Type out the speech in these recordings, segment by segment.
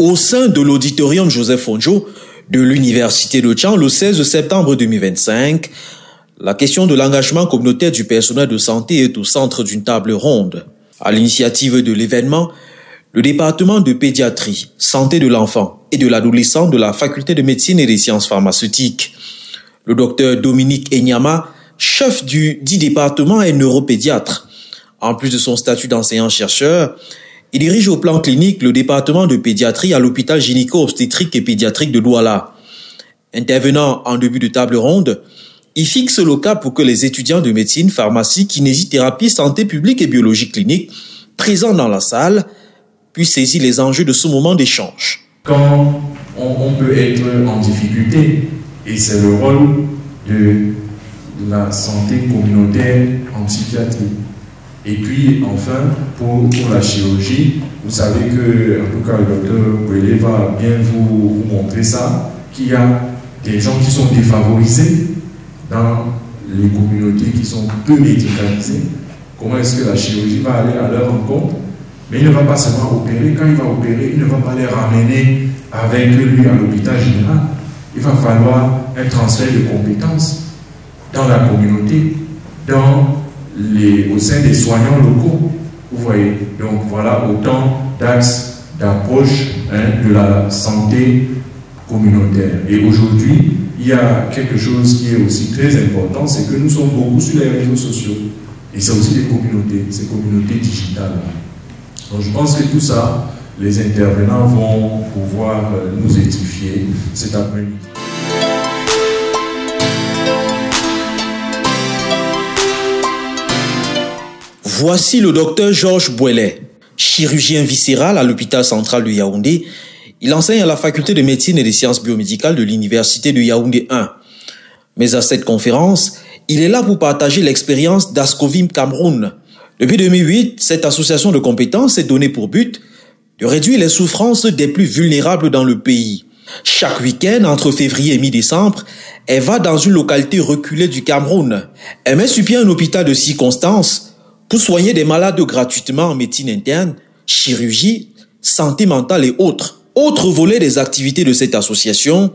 au sein de l'auditorium Joseph Fonjo de l'Université de Tchang le 16 septembre 2025. La question de l'engagement communautaire du personnel de santé est au centre d'une table ronde. À l'initiative de l'événement, le département de pédiatrie, santé de l'enfant et de l'adolescent de la faculté de médecine et des sciences pharmaceutiques. Le docteur Dominique Enyama, chef du dit département, est neuropédiatre. En plus de son statut d'enseignant-chercheur, il dirige au plan clinique le département de pédiatrie à l'hôpital gynéco-obstétrique et pédiatrique de Douala. Intervenant en début de table ronde, il fixe le cap pour que les étudiants de médecine, pharmacie, kinésithérapie, santé publique et biologie clinique présents dans la salle puissent saisir les enjeux de ce moment d'échange. Quand on peut être en difficulté, et c'est le rôle de la santé communautaire en psychiatrie. Et puis, enfin, pour la chirurgie, vous savez que, en tout cas, le docteur Bouélé va bien vous montrer ça, qu'il y a des gens qui sont défavorisés dans les communautés qui sont peu médicalisées. Comment est-ce que la chirurgie va aller à leur rencontre? Mais il ne va pas seulement opérer. Quand il va opérer, il ne va pas les ramener avec lui à l'hôpital général. Il va falloir un transfert de compétences dans la communauté, au sein des soignants locaux. Vous voyez, donc voilà autant d'axes d'approche de la santé communautaire. Et aujourd'hui, il y a quelque chose qui est aussi très important, c'est que nous sommes beaucoup sur les réseaux sociaux. Et c'est aussi des communautés, ces communautés digitales. Donc je pense que tout ça, les intervenants vont pouvoir nous édifier cet après-midi. Voici le docteur Georges Bouélé, chirurgien viscéral à l'hôpital central de Yaoundé. Il enseigne à la faculté de médecine et des sciences biomédicales de l'université de Yaoundé 1. Mais à cette conférence, il est là pour partager l'expérience d'Ascovim Cameroun. Depuis 2008, cette association de compétences s'est donnée pour but de réduire les souffrances des plus vulnérables dans le pays. Chaque week-end, entre février et mi-décembre, elle va dans une localité reculée du Cameroun. Elle met sur pied un hôpital de circonstance pour soigner des malades gratuitement en médecine interne, chirurgie, santé mentale et autres. Autre volet des activités de cette association,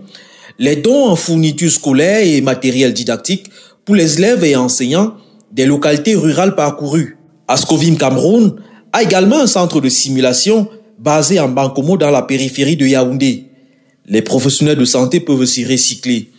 les dons en fournitures scolaires et matériel didactique pour les élèves et enseignants des localités rurales parcourues. Ascovim Cameroun a également un centre de simulation basé en Bankomo dans la périphérie de Yaoundé. Les professionnels de santé peuvent s'y recycler.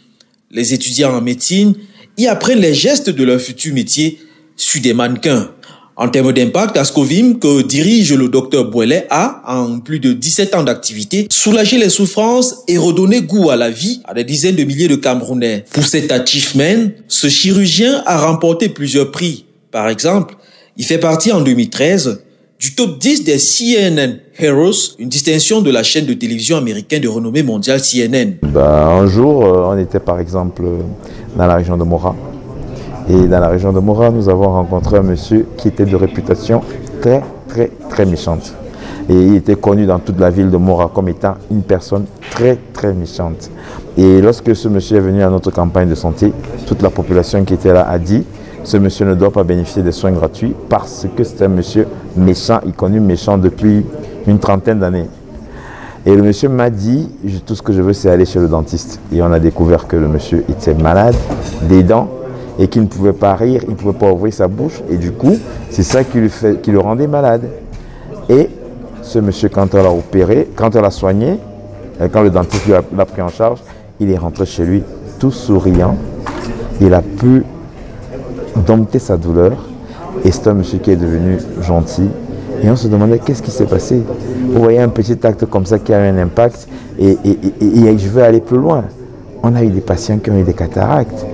Les étudiants en médecine y apprennent les gestes de leur futur métier sur des mannequins. En termes d'impact, Ascovim, que dirige le docteur Bouélé, a, en plus de 17 ans d'activité, soulagé les souffrances et redonné goût à la vie à des dizaines de milliers de Camerounais. Pour cet achievement, ce chirurgien a remporté plusieurs prix. Par exemple, il fait partie en 2013 du top 10 des CNN Heroes, une distinction de la chaîne de télévision américaine de renommée mondiale CNN. Un jour, on était par exemple dans la région de Mora. Et dans la région de Mora, nous avons rencontré un monsieur qui était de réputation très méchante. Et il était connu dans toute la ville de Mora comme étant une personne très méchante. Et lorsque ce monsieur est venu à notre campagne de santé, toute la population qui était là a dit « Ce monsieur ne doit pas bénéficier des soins gratuits parce que c'est un monsieur méchant, il est connu méchant depuis une trentaine d'années. » Et le monsieur m'a dit « Tout ce que je veux, c'est aller chez le dentiste. » Et on a découvert que le monsieur était malade des dents, et qu'il ne pouvait pas rire, il ne pouvait pas ouvrir sa bouche. Et du coup, c'est ça qui le rendait malade. Et ce monsieur, quand on l'a opéré, quand on l'a soigné, quand le dentiste l'a pris en charge, il est rentré chez lui tout souriant. Il a pu dompter sa douleur. Et c'est un monsieur qui est devenu gentil. Et on se demandait qu'est-ce qui s'est passé. Vous voyez un petit acte comme ça qui a eu un impact. Et je veux aller plus loin. On a eu des patients qui ont eu des cataractes.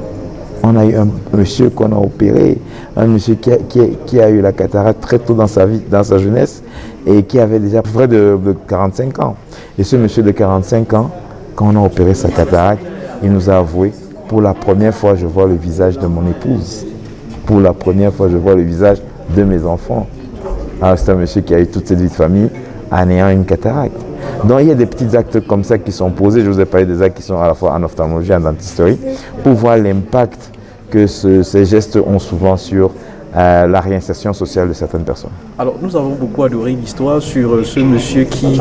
On a eu un monsieur qu'on a opéré, un monsieur qui a eu la cataracte très tôt dans sa vie, dans sa jeunesse, et qui avait déjà près de 45 ans. Et ce monsieur de 45 ans, quand on a opéré sa cataracte, il nous a avoué, pour la première fois, je vois le visage de mon épouse. Pour la première fois, je vois le visage de mes enfants. Alors c'est un monsieur qui a eu toute cette vie de famille en ayant une cataracte. Donc il y a des petits actes comme ça qui sont posés. Je vous ai parlé des actes qui sont à la fois en ophtalmologie et en dentisterie pour voir l'impact que ces gestes ont souvent sur la réinsertion sociale de certaines personnes. Alors, nous avons beaucoup adoré l'histoire sur ce monsieur qui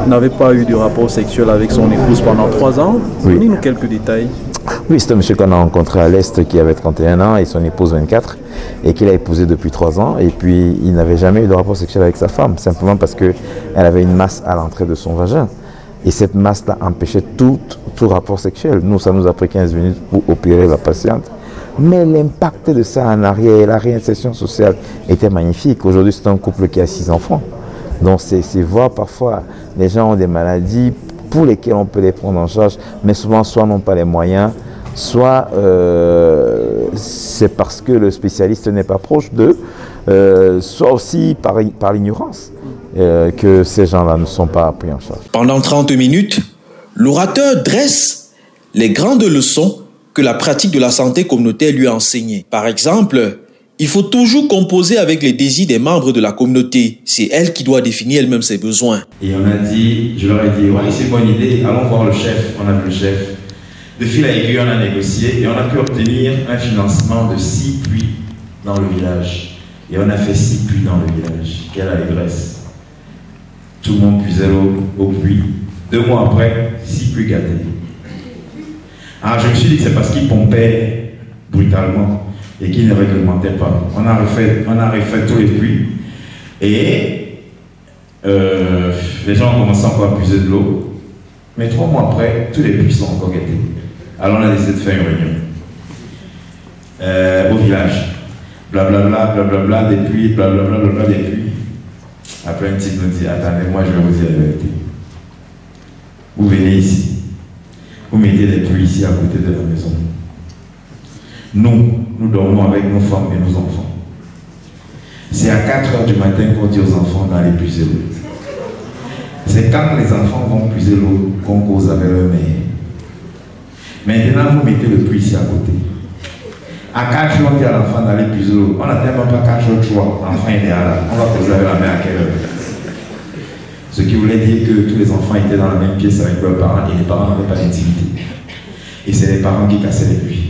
n'avait pas eu de rapport sexuel avec son épouse pendant 3 ans. Oui. Donnez-nous quelques détails. Oui, c'est un monsieur qu'on a rencontré à l'Est qui avait 31 ans et son épouse 24 et qu'il a épousé depuis 3 ans. Et puis, il n'avait jamais eu de rapport sexuel avec sa femme, simplement parce qu'elle avait une masse à l'entrée de son vagin. Et cette masse-là empêchait tout rapport sexuel. Nous, ça nous a pris 15 minutes pour opérer la patiente. Mais l'impact de ça en arrière, la réinsertion sociale était magnifique. Aujourd'hui, c'est un couple qui a 6 enfants. Donc, c'est voir parfois, les gens ont des maladies pour lesquelles on peut les prendre en charge, mais souvent, soit n'ont pas les moyens, soit c'est parce que le spécialiste n'est pas proche d'eux, soit aussi par l'ignorance que ces gens-là ne sont pas pris en charge. Pendant 30 minutes, l'orateur dresse les grandes leçons que la pratique de la santé communautaire lui a enseignées. Par exemple, il faut toujours composer avec les désirs des membres de la communauté. C'est elle qui doit définir elle-même ses besoins. Et on a dit, je leur ai dit, ouais, c'est une bonne idée, allons voir le chef. On a vu le chef. De fil à aiguille, on a négocié et on a pu obtenir un financement de 6 puits dans le village. Et on a fait 6 puits dans le village. Quelle allégresse. Tout le monde puisait l'eau au puits. 2 mois après, 6 puits gâtés. Alors je me suis dit que c'est parce qu'ils pompaient brutalement et qu'ils ne réglementaient pas. On a refait tous les puits et les gens ont commencé encore à puiser de l'eau. Mais 3 mois après, tous les puits sont encore gâtés. Alors on a décidé de faire une réunion au village. Blablabla, blablabla, des puits, blablabla, blablabla, des puits. Après un type nous dit, attendez, moi je vais vous dire la vérité. Vous venez ici. Vous mettez des puits ici à côté de la maison. Nous dormons avec nos femmes et nos enfants. C'est à 4 h du matin qu'on dit aux enfants d'aller puiser l'eau. C'est quand les enfants vont puiser l'eau qu'on cause avec leur mère. Maintenant, vous mettez le puits ici à côté. À 4 h, on dit à l'enfant d'aller puiser l'eau. On n'atteint même pas 4 h, 3. L'enfant est là. On va poser avec la mère à quelle heure? Ce qui voulait dire que tous les enfants étaient dans la même pièce avec leurs parents et les parents n'avaient pas d'intimité. Et c'est les parents qui cassaient les puits.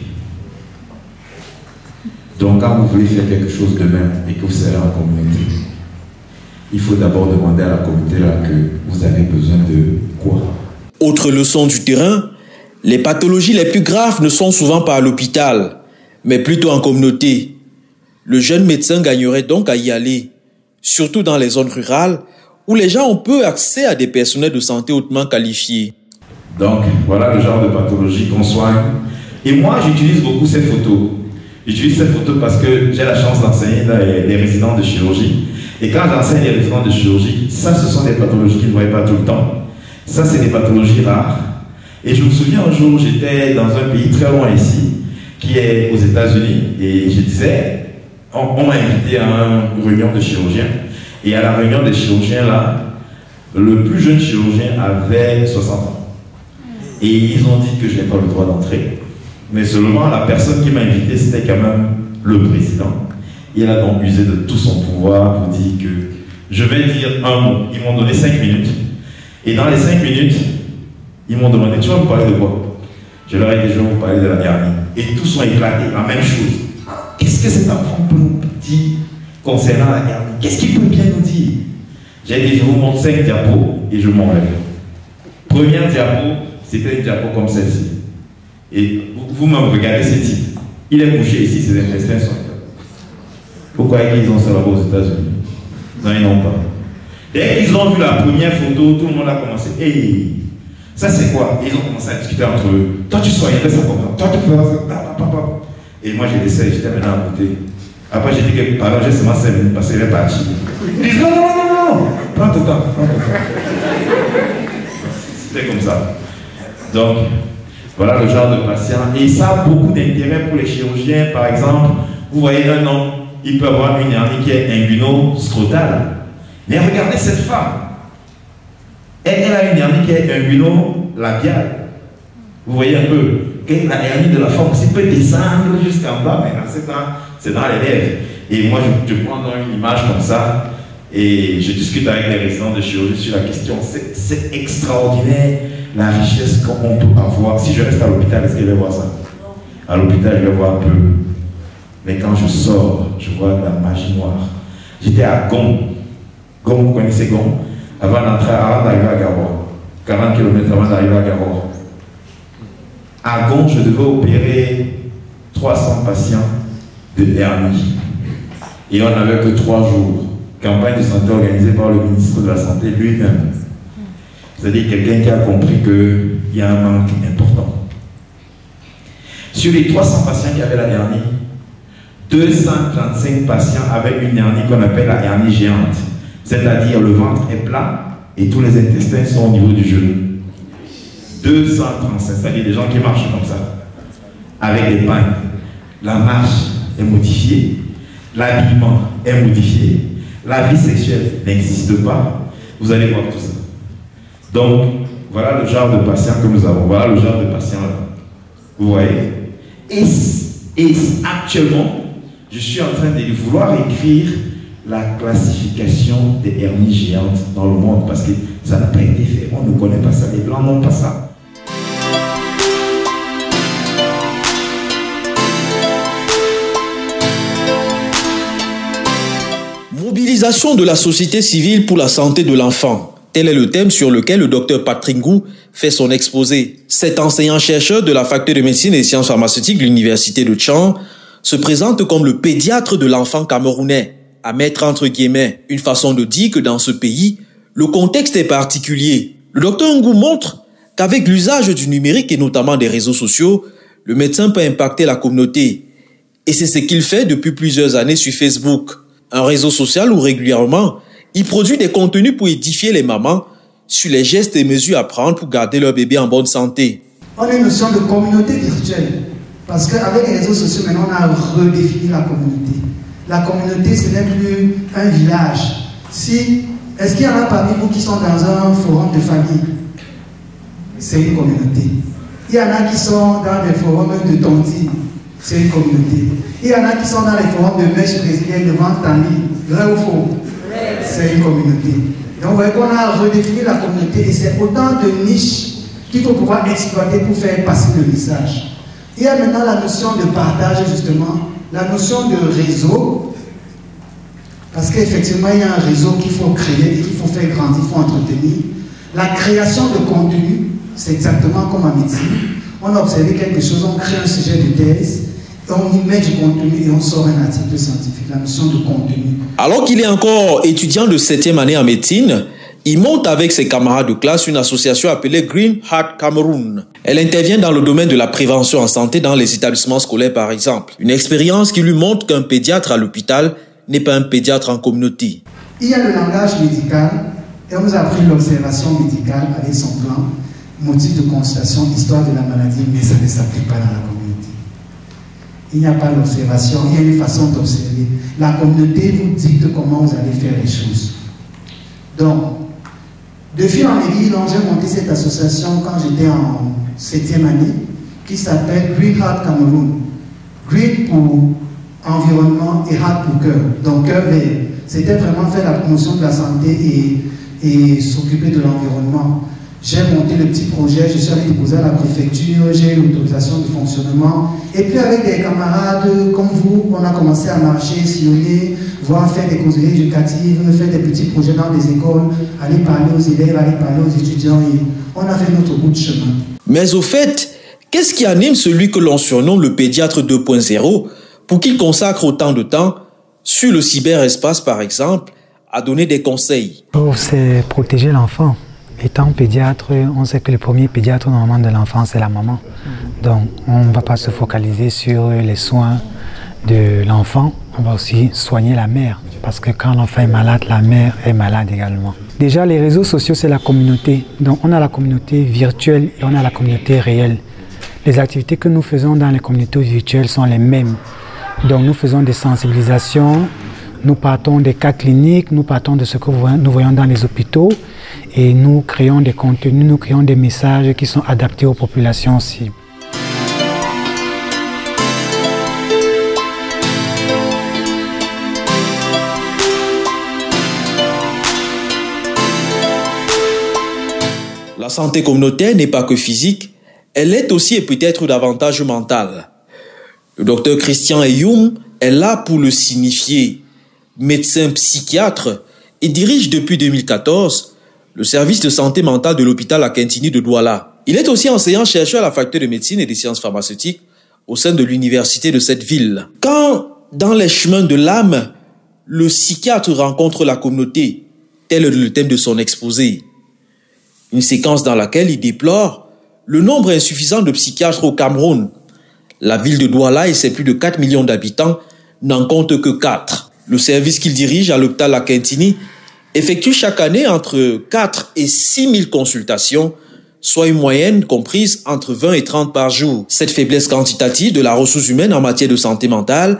Donc quand vous voulez faire quelque chose de même et que vous serez en communauté, il faut d'abord demander à la communauté là que vous avez besoin de quoi. Autre leçon du terrain, les pathologies les plus graves ne sont souvent pas à l'hôpital, mais plutôt en communauté. Le jeune médecin gagnerait donc à y aller, surtout dans les zones rurales, où les gens ont peu accès à des personnels de santé hautement qualifiés. Donc, voilà le genre de pathologie qu'on soigne. Et moi, j'utilise beaucoup ces photos. J'utilise ces photos parce que j'ai la chance d'enseigner dans les résidents de chirurgie. Et quand j'enseigne les résidents de chirurgie, ça, ce sont des pathologies qu'ils ne voient pas tout le temps. Ça, c'est des pathologies rares. Et je me souviens un jour, j'étais dans un pays très loin ici, qui est aux États-Unis. Et je disais, on m'a invité à une réunion de chirurgiens. Et à la réunion des chirurgiens, là, le plus jeune chirurgien avait 60 ans. Et ils ont dit que je n'ai pas le droit d'entrer. Mais seulement la personne qui m'a invité, c'était quand même le président. Il a donc usé de tout son pouvoir pour dire que je vais dire un mot. Ils m'ont donné 5 minutes. Et dans les 5 minutes, ils m'ont demandé, tu vas me parler de quoi? Je leur ai dit, je vais vous parler de la dernière. Et tous sont éclatés, la même chose. Qu'est-ce que cet enfant peut nous dire concernant la garde? Qu'est-ce qu'il peut bien nous dire? J'ai dit, je vous montre 5 diapos et je m'enlève. Première diapo, c'était une diapo comme celle-ci. Et vous-même regardez ce type. Il est couché ici, ses intestins sont là. Pourquoi ils ont ça là-bas aux États-Unis? Non, ils n'ont pas. Dès qu'ils ont vu la première photo, tout le monde a commencé. Hey, ça c'est quoi? Et ils ont commencé à discuter entre eux. Toi tu soignes ça comme ça. Toi tu fais ça. Et moi j'ai laissé, j'étais maintenant à côté. Après j'ai dit que pardon, j'ai seulement 5 minutes parce qu'il est parti. Ils disent non. Prends ton temps. C'était comme ça. Donc, voilà le genre de patient. Et ça a beaucoup d'intérêt pour les chirurgiens. Par exemple, vous voyez un homme, il peut avoir une hernie qui est inguino-scrotale. Mais regardez cette femme. Elle a une hernie qui est inguino-labiale. Vous voyez un peu que la hernie de la femme aussi peut descendre jusqu'en bas, mais c'est dans les lèvres. Et moi, je prends une image comme ça et je discute avec les résidents de chirurgie sur la question. C'est extraordinaire la richesse qu'on peut avoir. Si je reste à l'hôpital, est-ce que je vais voir ça? À l'hôpital, je vais voir peu. Mais quand je sors, je vois de la magie noire. J'étais à Gom. Gom, vous connaissez Gom? Avant d'arriver à Garoua. 40 km avant d'arriver à Garoua. À Gom, je devais opérer 300 patients de hernie. Et on n'avait que 3 jours. Campagne de santé organisée par le ministre de la Santé lui-même. C'est-à-dire quelqu'un qui a compris qu'il y a un manque important. Sur les 300 patients qui avaient la hernie, 235 patients avaient une hernie qu'on appelle la hernie géante. C'est-à-dire le ventre est plat et tous les intestins sont au niveau du genou. 235, c'est-à-dire des gens qui marchent comme ça, avec des pagnes. La marche est modifiée, l'habillement est modifié, la vie sexuelle n'existe pas. Vous allez voir tout ça. Donc, voilà le genre de patient que nous avons. Voilà le genre de patient là. Vous voyez? Et actuellement, je suis en train de vouloir écrire la classification des hernies géantes dans le monde parce que ça n'a pas été fait. On ne connaît pas ça. Les Blancs n'ont pas ça. Mobilisation de la société civile pour la santé de l'enfant. Tel est le thème sur lequel le docteur Patrick Ngou fait son exposé. Cet enseignant-chercheur de la faculté de médecine et sciences pharmaceutiques de l'université de Tchang se présente comme le pédiatre de l'enfant camerounais, à mettre entre guillemets, une façon de dire que dans ce pays, le contexte est particulier. Le docteur Ngou montre qu'avec l'usage du numérique et notamment des réseaux sociaux, le médecin peut impacter la communauté. Et c'est ce qu'il fait depuis plusieurs années sur Facebook, un réseau social où régulièrement, il produit des contenus pour édifier les mamans sur les gestes et mesures à prendre pour garder leur bébé en bonne santé. On a une notion de communauté virtuelle. Parce qu'avec les réseaux sociaux, maintenant, on a redéfini la communauté. La communauté, ce n'est plus un village. Est-ce qu'il y en a parmi vous qui sont dans un forum de famille? C'est une communauté. Il y en a qui sont dans des forums de tontine. C'est une communauté. Il y en a qui sont dans les forums de mèche brésilienne, de vente en ligne. Vrai ou faux? C'est une communauté. Donc vous voyez qu'on a redéfini la communauté et c'est autant de niches qu'il faut pouvoir exploiter pour faire passer le message. Il y a maintenant la notion de partage justement, la notion de réseau, parce qu'effectivement il y a un réseau qu'il faut créer, qu'il faut faire grandir, il faut entretenir. La création de contenu, c'est exactement comme en médecine. On a observé quelque chose, on crée un sujet de thèse, on y met du contenu et on sort un article scientifique, la notion de contenu. Alors qu'il est encore étudiant de 7e année en médecine, il monte avec ses camarades de classe une association appelée Green Heart Cameroun. Elle intervient dans le domaine de la prévention en santé dans les établissements scolaires par exemple. Une expérience qui lui montre qu'un pédiatre à l'hôpital n'est pas un pédiatre en communauté. Il y a le langage médical et on nous a appris l'observation médicale avec son plan, motif de constatation, histoire de la maladie, mais ça ne s'applique pas dans la communauté. Il n'y a pas d'observation, il y a une façon d'observer. La communauté vous dit comment vous allez faire les choses. Donc, de fil en aiguille, j'ai monté cette association quand j'étais en 7e année, qui s'appelle Green Heart Cameroun. Green pour environnement et Heart pour cœur. Donc, cœur vert. C'était vraiment faire la promotion de la santé et s'occuper de l'environnement. J'ai monté le petit projet, je suis allé déposer à la préfecture, j'ai eu l'autorisation de fonctionnement. Et puis avec des camarades comme vous, on a commencé à marcher, sillonner, voir faire des causeries éducatives, faire des petits projets dans des écoles, aller parler aux élèves, aller parler aux étudiants. Et on a fait notre bout de chemin. Mais au fait, qu'est-ce qui anime celui que l'on surnomme le pédiatre 2.0 pour qu'il consacre autant de temps sur le cyberespace par exemple, à donner des conseils? C'est protéger l'enfant. Étant pédiatre, on sait que le premier pédiatre normalement de l'enfant, c'est la maman. Donc, on ne va pas se focaliser sur les soins de l'enfant, on va aussi soigner la mère. Parce que quand l'enfant est malade, la mère est malade également. Déjà, les réseaux sociaux, c'est la communauté. Donc, on a la communauté virtuelle et on a la communauté réelle. Les activités que nous faisons dans les communautés virtuelles sont les mêmes. Donc, nous faisons des sensibilisations. Nous partons des cas cliniques, nous partons de ce que nous voyons dans les hôpitaux et nous créons des contenus, nous créons des messages qui sont adaptés aux populations cibles. La santé communautaire n'est pas que physique, elle est aussi et peut-être davantage mentale. Le docteur Christian Eyoum est là pour le signifier. Médecin psychiatre et dirige depuis 2014 le service de santé mentale de l'hôpital Akintini de Douala. Il est aussi enseignant-chercheur à la faculté de médecine et des sciences pharmaceutiques au sein de l'université de cette ville. Quand, dans les chemins de l'âme, le psychiatre rencontre la communauté, tel est le thème de son exposé. Une séquence dans laquelle il déplore le nombre insuffisant de psychiatres au Cameroun. La ville de Douala et ses plus de 4 millions d'habitants n'en comptent que 4. Le service qu'il dirige à l'hôpital Akintini effectue chaque année entre 4 et 6 000 consultations, soit une moyenne comprise entre 20 et 30 par jour. Cette faiblesse quantitative de la ressource humaine en matière de santé mentale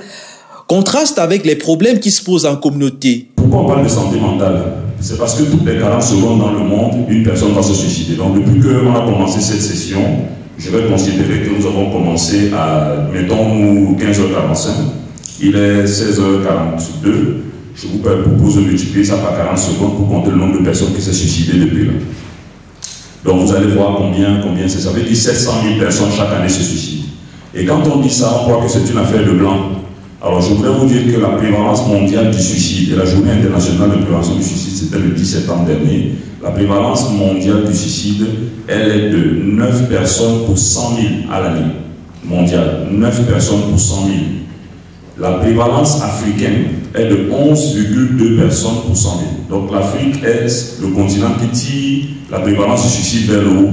contraste avec les problèmes qui se posent en communauté. Pourquoi on parle de santé mentale? C'est parce que toutes les 40 secondes dans le monde, une personne va se suicider. Donc depuis qu'on a commencé cette session, je vais considérer que nous avons commencé à, mettons, 15h45. Il est 16h42. Je vous propose de multiplier ça par 40 secondes pour compter le nombre de personnes qui s'est suicidées depuis là. Donc vous allez voir combien c'est. Ça veut dire 700 000 personnes chaque année se suicident. Et quand on dit ça, on croit que c'est une affaire de blanc. Alors je voudrais vous dire que la prévalence mondiale du suicide, et la journée internationale de prévention du suicide, c'était le 10 septembre dernier, la prévalence mondiale du suicide, elle est de 9 personnes pour 100 000 à l'année. Mondiale, 9 personnes pour 100 000. La prévalence africaine est de 11,2 personnes pour 100 000. Donc l'Afrique est le continent qui tire la prévalence du suicide vers le haut.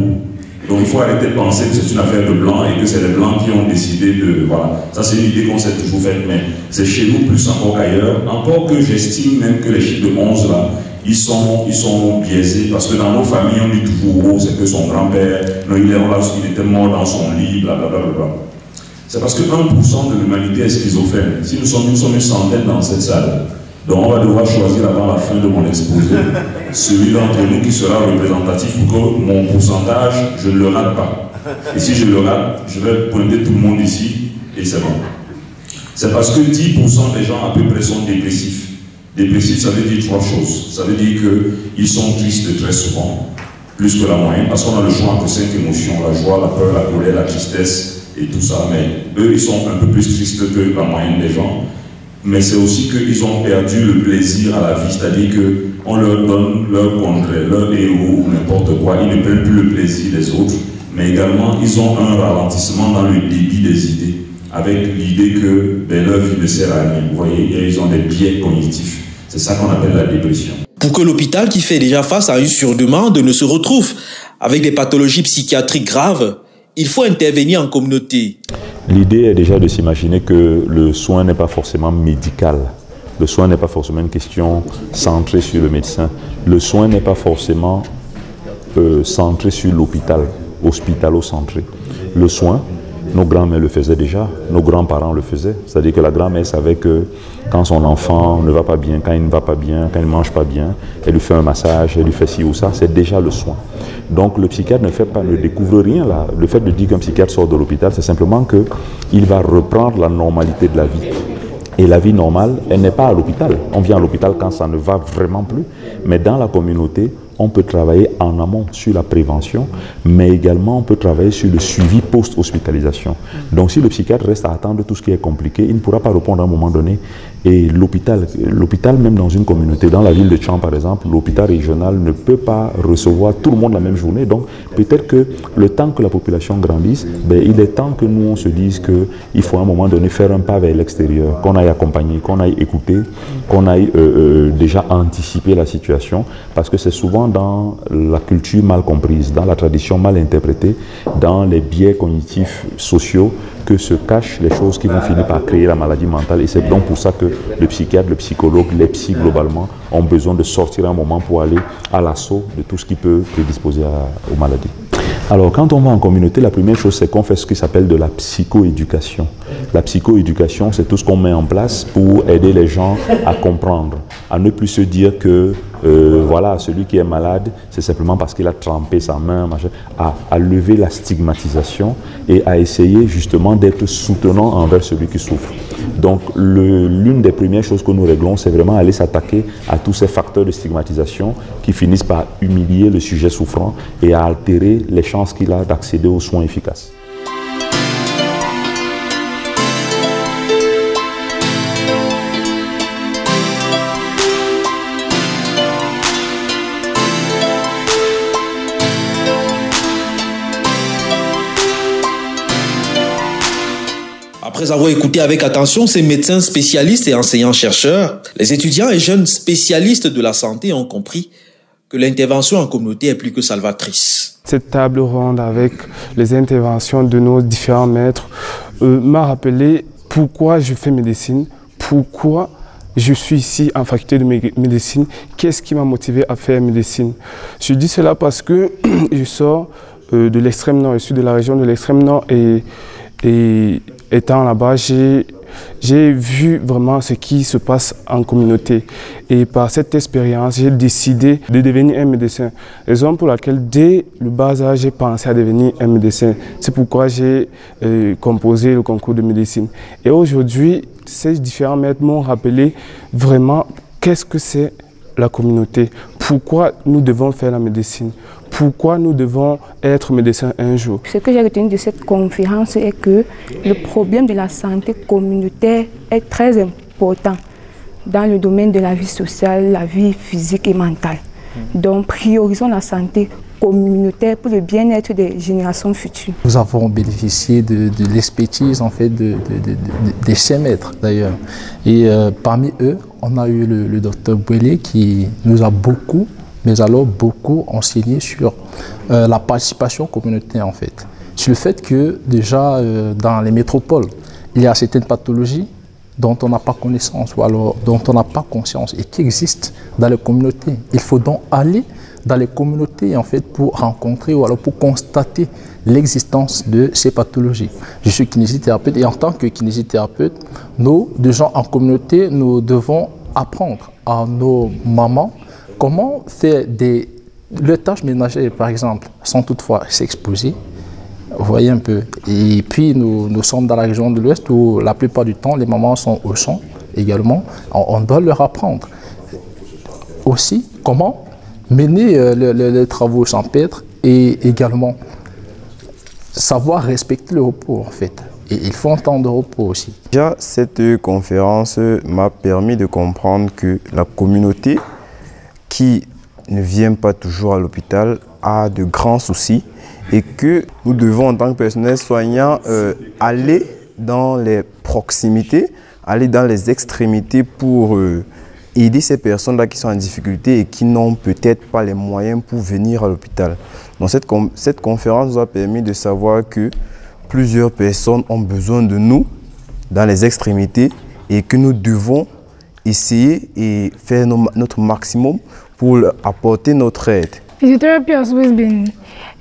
Donc il faut arrêter de penser que c'est une affaire de blancs et que c'est les blancs qui ont décidé de... Voilà, ça c'est une idée qu'on s'est toujours faite, mais c'est chez nous plus encore qu'ailleurs. Encore que j'estime même que les chiffres de 11 là, ils sont biaisés parce que dans nos familles on dit toujours oh, c'est que son grand-père, non, il était mort dans son lit, blablabla. C'est parce que 1% de l'humanité est schizophrène. Si nous sommes une centaine dans cette salle, donc on va devoir choisir avant la fin de mon exposé celui d'entre nous qui sera représentatif pour que mon pourcentage, je ne le rate pas. Et si je le rate, je vais pointer tout le monde ici et c'est bon. C'est parce que 10% des gens à peu près sont dépressifs. Dépressif, ça veut dire 3 choses. Ça veut dire qu'ils sont tristes très souvent, plus que la moyenne, parce qu'on a le choix entre 5 émotions, la joie, la peur, la colère, la tristesse et tout ça. Mais eux, ils sont un peu plus tristes que la moyenne des gens. Mais c'est aussi qu'ils ont perdu le plaisir à la vie, c'est-à-dire qu'on leur donne leur contraire, leur héros ou n'importe quoi. Ils ne prennent plus le plaisir des autres, mais également ils ont un ralentissement dans le débit des idées, avec l'idée que leur vie ne sert à rien. Vous voyez, ils ont des biais cognitifs. C'est ça qu'on appelle la dépression. Pour que l'hôpital, qui fait déjà face à une surdemande, ne se retrouve avec des pathologies psychiatriques graves, il faut intervenir en communauté. L'idée est déjà de s'imaginer que le soin n'est pas forcément médical. Le soin n'est pas forcément une question centrée sur le médecin. Le soin n'est pas forcément centré sur l'hôpital, hospitalo-centré. Le soin, nos grands-mères le faisaient déjà, nos grands-parents le faisaient. C'est-à-dire que la grand-mère savait que quand son enfant ne va pas bien, quand il ne va pas bien, quand il ne mange pas bien, elle lui fait un massage, elle lui fait ci ou ça, c'est déjà le soin. Donc le psychiatre ne découvre rien là. Le fait de dire qu'un psychiatre sort de l'hôpital, c'est simplement qu'il va reprendre la normalité de la vie. Et la vie normale, elle n'est pas à l'hôpital. On vient à l'hôpital quand ça ne va vraiment plus. Mais dans la communauté, on peut travailler en amont sur la prévention, mais également on peut travailler sur le suivi post-hospitalisation. Donc si le psychiatre reste à attendre tout ce qui est compliqué, il ne pourra pas répondre à un moment donné. Et l'hôpital même dans une communauté, dans la ville de Tchang par exemple, l'hôpital régional ne peut pas recevoir tout le monde la même journée. Donc peut-être que le temps que la population grandisse, il est temps que nous on se dise qu'il faut à un moment donné faire un pas vers l'extérieur, qu'on aille accompagner, qu'on aille écouter, qu'on aille déjà anticiper la situation, parce que c'est souvent dans la culture mal comprise, dans la tradition mal interprétée, dans les biais cognitifs sociaux que se cachent les choses qui vont finir par créer la maladie mentale. Et c'est donc pour ça que le psychiatre, le psychologue, les psys globalement ont besoin de sortir un moment pour aller à l'assaut de tout ce qui peut prédisposer aux maladies. Alors quand on va en communauté, la première chose c'est qu'on fait ce qui s'appelle de la psychoéducation. La psychoéducation, c'est tout ce qu'on met en place pour aider les gens à comprendre, à ne plus se dire que voilà, celui qui est malade, c'est simplement parce qu'il a trempé sa main, à lever la stigmatisation et à essayer justement d'être soutenant envers celui qui souffre. Donc l'une des premières choses que nous réglons, c'est vraiment aller s'attaquer à tous ces facteurs de stigmatisation qui finissent par humilier le sujet souffrant et à altérer les chances qu'il a d'accéder aux soins efficaces. Après avoir écouté avec attention ces médecins spécialistes et enseignants-chercheurs, les étudiants et jeunes spécialistes de la santé ont compris que l'intervention en communauté est plus que salvatrice. Cette table ronde avec les interventions de nos différents maîtres m'a rappelé pourquoi je fais médecine, pourquoi je suis ici en faculté de médecine, qu'est-ce qui m'a motivé à faire médecine. Je dis cela parce que je sors de l'extrême nord, je suis de la région de l'extrême nord et étant là-bas, j'ai vu vraiment ce qui se passe en communauté. Et par cette expérience, j'ai décidé de devenir un médecin. Raison pour laquelle, dès le bas âge, j'ai pensé à devenir un médecin. C'est pourquoi j'ai composé le concours de médecine. Et aujourd'hui, ces différents maîtres m'ont rappelé vraiment qu'est-ce que c'est la communauté. Pourquoi nous devons faire la médecine. Pourquoi nous devons être médecins un jour. Ce que j'ai retenu de cette conférence est que le problème de la santé communautaire est très important dans le domaine de la vie sociale, la vie physique et mentale. Donc, priorisons la santé communautaire pour le bien-être des générations futures. Nous avons bénéficié de l'expertise en fait des chers maîtres d'ailleurs. Et parmi eux, on a eu le docteur Bouélé qui nous a beaucoup enseigné sur la participation communautaire en fait. Sur le fait que déjà dans les métropoles, il y a certaines pathologies dont on n'a pas connaissance ou alors dont on n'a pas conscience et qui existent dans les communautés. Il faut donc aller dans les communautés en fait pour rencontrer ou alors pour constater l'existence de ces pathologies. Je suis kinésithérapeute et en tant que kinésithérapeute, nous, des gens en communauté, nous devons apprendre à nos mamans comment faire les tâches ménagères, par exemple, sans toutefois s'exposer. Vous voyez un peu. Et puis, nous sommes dans la région de l'Ouest où la plupart du temps, les mamans sont au champ également. On doit leur apprendre aussi comment mener les travaux champêtres et également savoir respecter le repos, en fait. Et il faut un temps de repos aussi. Déjà, cette conférence m'a permis de comprendre que la communauté qui ne vient pas toujours à l'hôpital a de grands soucis et que nous devons en tant que personnel soignant aller dans les proximités, aller dans les extrémités pour aider ces personnes-là qui sont en difficulté et qui n'ont peut-être pas les moyens pour venir à l'hôpital. Donc cette conférence nous a permis de savoir que plusieurs personnes ont besoin de nous dans les extrémités et que nous devons essayer et faire notre maximum pour apporter notre aide. Physiotherapy has always been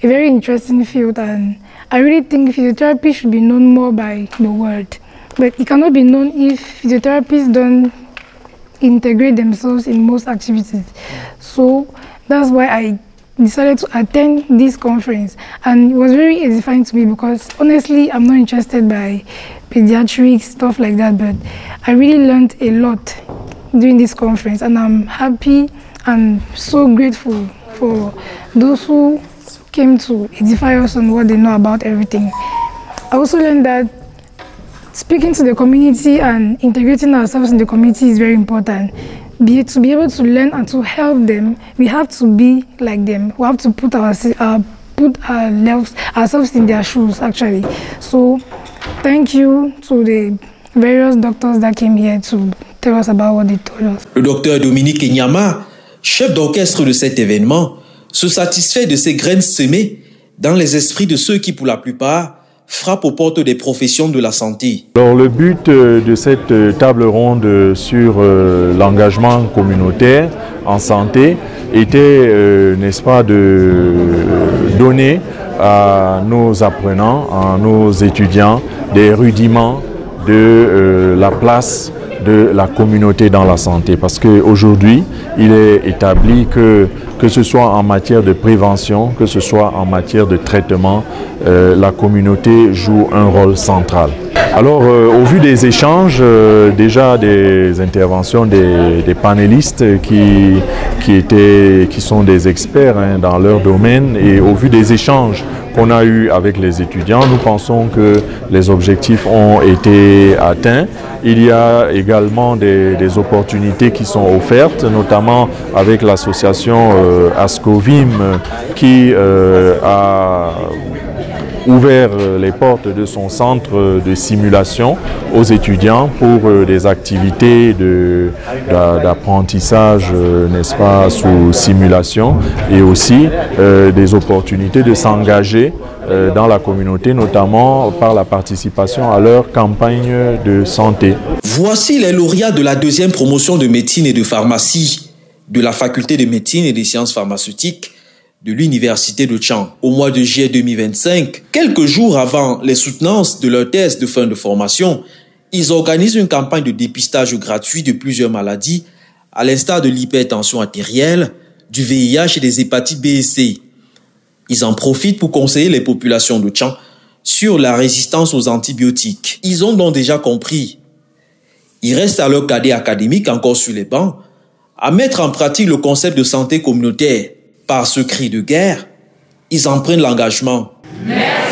a very interesting field, and I really think physiotherapy should be known more by the world. But it cannot be known if physiotherapists don't integrate themselves in most activities. So that's why I decided to attend this conference, and it was very edifying to me because honestly I'm not interested by pediatrics, stuff like that, but I really learned a lot during this conference, and I'm happy and so grateful for those who came to edify us on what they know about everything. I also learned that speaking to the community and integrating ourselves in the community is very important. To be able to learn and to help them, we have to be like them. We have to put ourselves in their shoes, actually. So, thank you to the various doctors that came here to tell us about what they told us. Le docteur Dominique Nyama, chef d'orchestre de cet événement, se satisfait de ces graines semées dans les esprits de ceux qui, pour la plupart, frappent aux portes des professions de la santé. Alors, le but de cette table ronde sur l'engagement communautaire en santé était, n'est-ce pas, de donner à nos apprenants, à nos étudiants, des rudiments de la place de la communauté dans la santé. Parce qu'aujourd'hui, il est établi que ce soit en matière de prévention, que ce soit en matière de traitement, la communauté joue un rôle central. Alors, au vu des échanges, déjà des interventions des panélistes qui sont des experts dans leur domaine, et au vu des échanges qu'on a eu avec les étudiants, nous pensons que les objectifs ont été atteints. Il y a également des opportunités qui sont offertes, notamment avec l'association Ascovim qui a ouvert les portes de son centre de simulation aux étudiants pour des activités d'apprentissage, n'est-ce pas, sous simulation, et aussi des opportunités de s'engager dans la communauté, notamment par la participation à leur campagne de santé. Voici les lauréats de la deuxième promotion de médecine et de pharmacie de la faculté de médecine et des sciences pharmaceutiques de l'université de Tchang. Au mois de juillet 2025, quelques jours avant les soutenances de leur thèse de fin de formation, ils organisent une campagne de dépistage gratuit de plusieurs maladies, à l'instar de l'hypertension artérielle, du VIH et des hépatites B et C. Ils en profitent pour conseiller les populations de Tchang sur la résistance aux antibiotiques. Ils ont donc déjà compris. Il reste à leur cadet académique, encore sur les bancs, à mettre en pratique le concept de santé communautaire. Par ce cri de guerre, ils en prennent l'engagement. Merci.